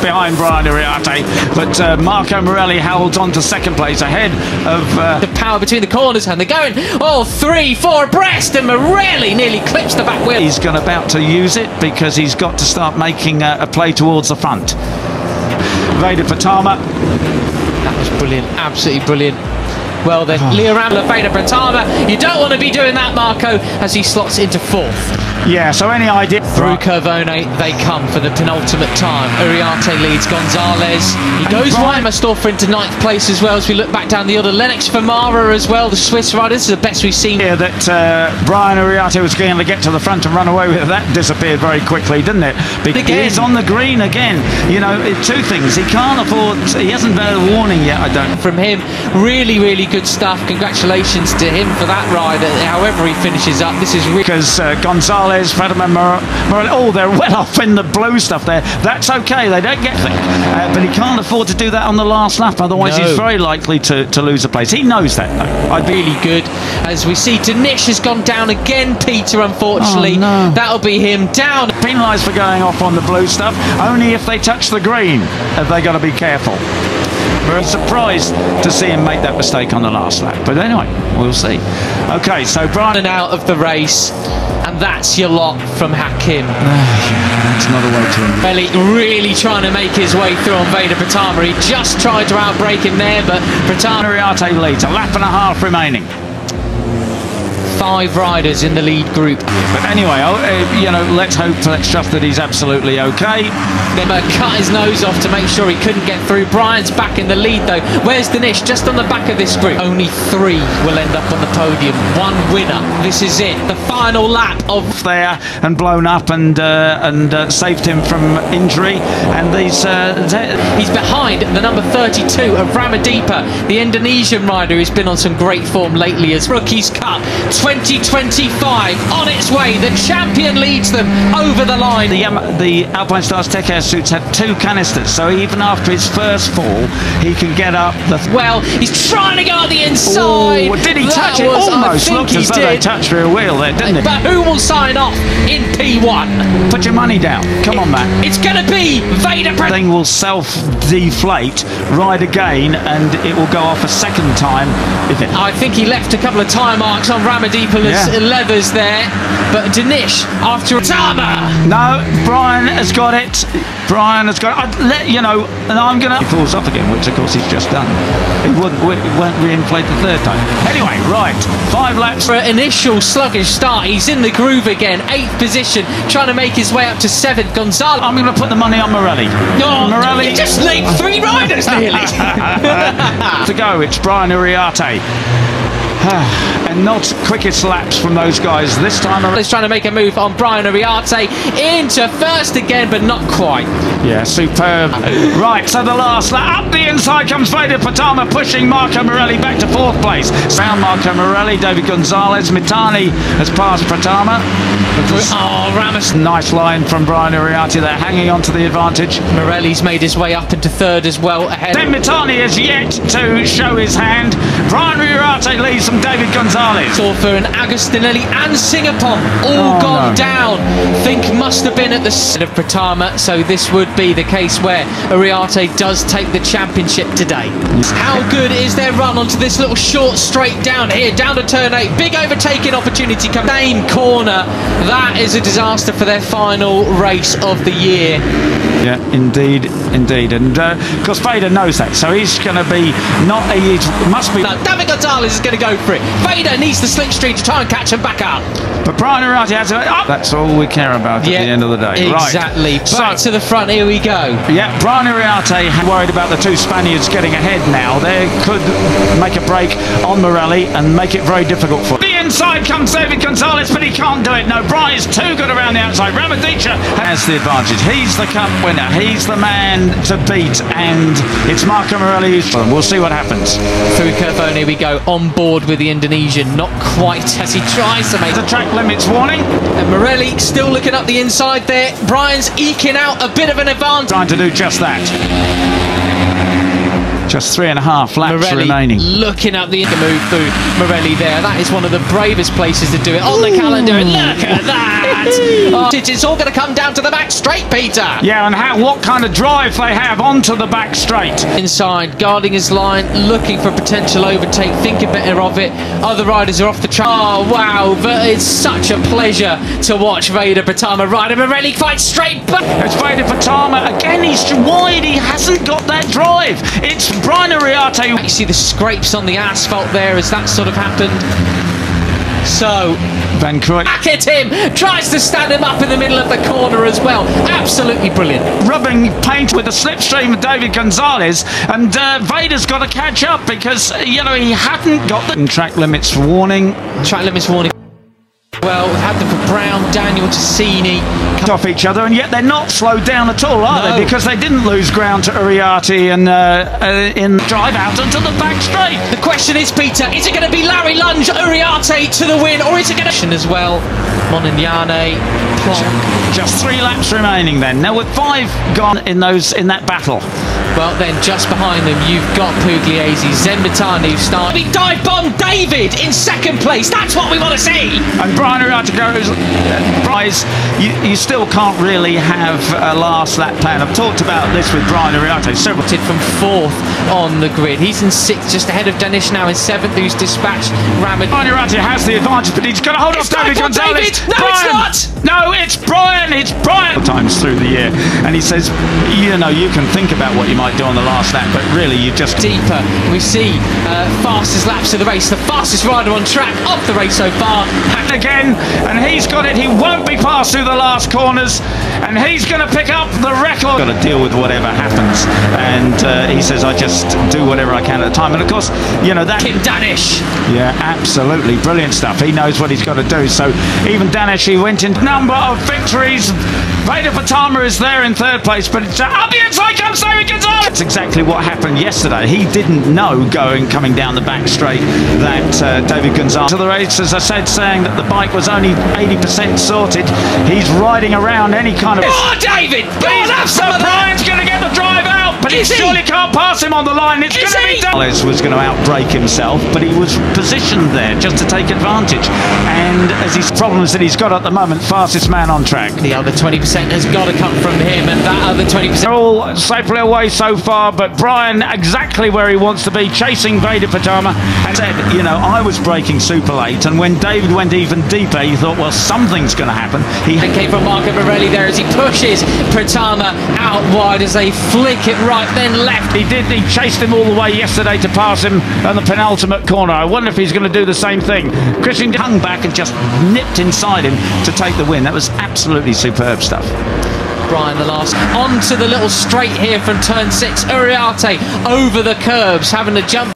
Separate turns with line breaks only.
behind Brian Uriarte, but Marco Morelli holds on to second place ahead of
the power between the corners, and they're going 3-4 abreast, and Morelli nearly clips the back wheel.
He's about to use it because he's got to start making a play towards the front. Veda Pratama.
That was brilliant, absolutely brilliant. Well then, Leo Ramla, Veda Pratama. You don't want to be doing that, Marco, as he slots into fourth.
Yeah, so any idea?
Through Curvone, they come for the penultimate time. Uriarte leads Gonzalez. He goes Weimersdorfer into ninth place as well as we look back down the order. Lennox Famara as well, the Swiss rider. This is the best we've seen.
Yeah, that Brian Uriarte was going to get to the front and run away with it. That disappeared very quickly, didn't it? Because he's on the green again. You know, two things. He can't afford, he hasn't had a warning yet, I don't.
From him, really, really good stuff. Congratulations to him for that ride. However he finishes up, this is really...
Because Gonzalez, Pratama, Morelli, they're well off in the blue stuff there. That's okay, they don't get it. But he can't afford to do that on the last lap, otherwise he's very likely to lose a place. He knows that, though.
I'd be really good. As we see, Danish has gone down again, Peter, unfortunately.
Oh, no.
That'll be him down.
Penalised for going off on the blue stuff. Only if they touch the green have they got to be careful. We're surprised to see him make that mistake on the last lap. But anyway, we'll see. Okay, so Brian...
out of the race. And that's your lot from Hakim.
That's not a way to him.
Belly really trying to make his way through on Veda Pratama. He just tried to outbrake him there, but Pratama...
Uriarte leads, a lap and a half remaining.
5 riders in the lead group.
But anyway, you know, let's trust that he's absolutely okay.
Then cut his nose off to make sure he couldn't get through. Brian's back in the lead though. Where's Danish? Just on the back of this group. Only 3 will end up on the podium. 1 winner. This is it. The final lap of
there and blown up and saved him from injury. And he's
behind the number 32 of Ramadeepa, the Indonesian rider who's been on some great form lately as Rookies Cup 2025 on its way. The champion leads them over the line.
The Alpine Stars Tech Air suits had 2 canisters, so even after his first fall, he can get up the...
Well, he's trying to go on the inside.
Oh, did he touch it? Almost looked as though they touched rear wheel there, didn't it?
But who will sign off in P1?
Put your money down. Come on, Matt.
It's going to be Veda Pratama.
Thing will self-deflate, ride again, and it will go off a second time.
I think he left a couple of tire marks on Ramadeepa's leathers there, but Danish after Pratama.
No, Brian has got it. Brian has got it. I'd let you know, and I'm going to... He falls off again, which of course he's just done. It won't re-inflate the third time. Anyway, right, 5 laps.
For an initial sluggish start, he's in the groove again. 8th position, trying to make his way up to 7th. Gonzalez.
I'm going to put the money on Morelli.
Oh, Morelli. He just named 3 riders nearly.
To go, it's Brian Uriarte. And not quickest laps from those guys this time around.
He's trying to make a move on Brian Uriarte into first again, but not quite.
Yeah, superb. Right, so the last lap. Up the inside comes Veda Pratama, pushing Marco Morelli back to 4th place. Found Marco Morelli, David Gonzalez. Mitani has passed Pratama.
Oh, Ramos.
Nice line from Brian Uriarte there, hanging on to the advantage.
Morelli's made his way up into 3rd as well, ahead.
Then Mitani has yet to show his hand. Brian Uriarte leads from David Gonzalez.
Torfer and Agostinelli and Singapore all gone down. Think must have been at the side of Pratama, so this would be the case where Uriarte does take the championship today. How good is their run onto this little short straight down here, down to turn 8. Big overtaking opportunity coming. Same corner. That is a disaster for their final race of the year.
Yeah, indeed, indeed. And of course, Veda knows that, so he's going to be not a... must be...
No, David Gonzalez is going to go for it. Veda needs the slipstream to try and catch him back up.
But Brian Uriarte has to... That's all we care about at the end of the day.
Exactly.
Right.
Back to the front, here we go.
Yeah, Brian Uriarte worried about the 2 Spaniards getting ahead now. They could make a break on Morelli and make it very difficult for him. The inside comes David Gonzalez, but he can't do it. No, Brian is too good around the outside. Ramadeepa has the advantage. He's the cup winner. He's the man to beat, and it's Marco Morelli who's... We'll see what happens.
Through Curvone, here we go, on board with the Indonesian. Not quite as he tries to make...
The track limits warning.
And Morelli still looking up the inside there. Brian's eking out a bit of an advantage.
Trying to do just that. Just 3.5 laps remaining.
Looking up the move through Morelli there. That is one of the bravest places to do it on the calendar. And look at that! that. Oh, it's all going to come down to the back straight, Peter.
Yeah, and what kind of drive they have onto the back straight.
Inside, guarding his line, looking for potential overtake, thinking better of it. Other riders are off the track. Oh, wow, but it's such a pleasure to watch Veda Pratama ride a Morelli quite straight back.
It's Veda Pratama, again, he's wide, he hasn't got that drive. It's Brian Ariarte.
You see the scrapes on the asphalt there as that sort of happened. So,
Van Croy
back at him, tries to stand him up in the middle of the corner as well. Absolutely brilliant.
Rubbing paint with the slipstream of David Gonzalez, and Veda's got to catch up because, you know, he hadn't got the track limits warning.
Track limits warning. Well, we've had them for Brown, Daniel, Tassini.
Off each other, and yet they're not slowed down at all, are they? Because they didn't lose ground to Ariarte and in drive out onto the back straight.
The question is, Peter, is it going to be Larry Lunge, Ariarte to the win, or is it going to... as well, Monignane,
just 3 laps remaining then. Now with 5 gone in that battle.
Well, then just behind them, you've got Pugliese, Zembatani starting. Dive bomb David in second place. That's what we want to see.
And Brian Ariarte goes, Bryce, you still can't really have a last lap plan. I've talked about this with Brian Ariarte several times.
From 4th on the grid. He's in 6th, just ahead of Danish now in 7th, who's dispatched Ramad.
Brian Ariarte has the advantage, but he's got to hold off David Gonzalez.
No,
Brian.
it's not!
No, it's Brian! It's Brian! Times through the year, and he says, you know, you can think about what you might do on the last lap, but really you just...
Deeper, we see fastest laps of the race, the fastest rider on track of the race so far.
Again, and he's got it, he won't be passed through the last corners, and he's going to pick up the record. Got to deal with whatever happens, and he says, I just do whatever I can at the time, and of course, you know, that...
Kim Danish!
Yeah, absolutely, brilliant stuff. He knows what he's got to do, so even Danish, he went in number of victories. Veda Pratama is there in 3rd place, but it's up the inside comes David Gonzalez. That's exactly what happened yesterday. He didn't know coming down the back straight that David Gonzalez to the race, as I said, saying that the bike was only 80% sorted. He's riding around any kind of...
Oh, David!
So Brian's going to get the drive out, but he surely can't pass him on the line. It's going to be done. Was going to outbrake himself, but he was positioned there just to take advantage. And as his problems that he's got at the moment, fastest man on track.
The other 20% has got to come from him, and that other 20%...
They're all safely away so far, but Brian exactly where he wants to be, chasing Veda Pratama, and said, you know, I was braking super late, and when David went even deeper, he thought, well, something's going to happen. He
came from Marco Morelli there as he pushes Pratama out wide as they flick it right, then left.
He chased him all the way yesterday to pass him on the penultimate corner. I wonder if he's going to do the same thing. Christian hung back and just nipped inside him to take the win. That was absolutely superb stuff.
Brian the last onto the little straight here from turn 6. Ariarte over the curbs, having to jump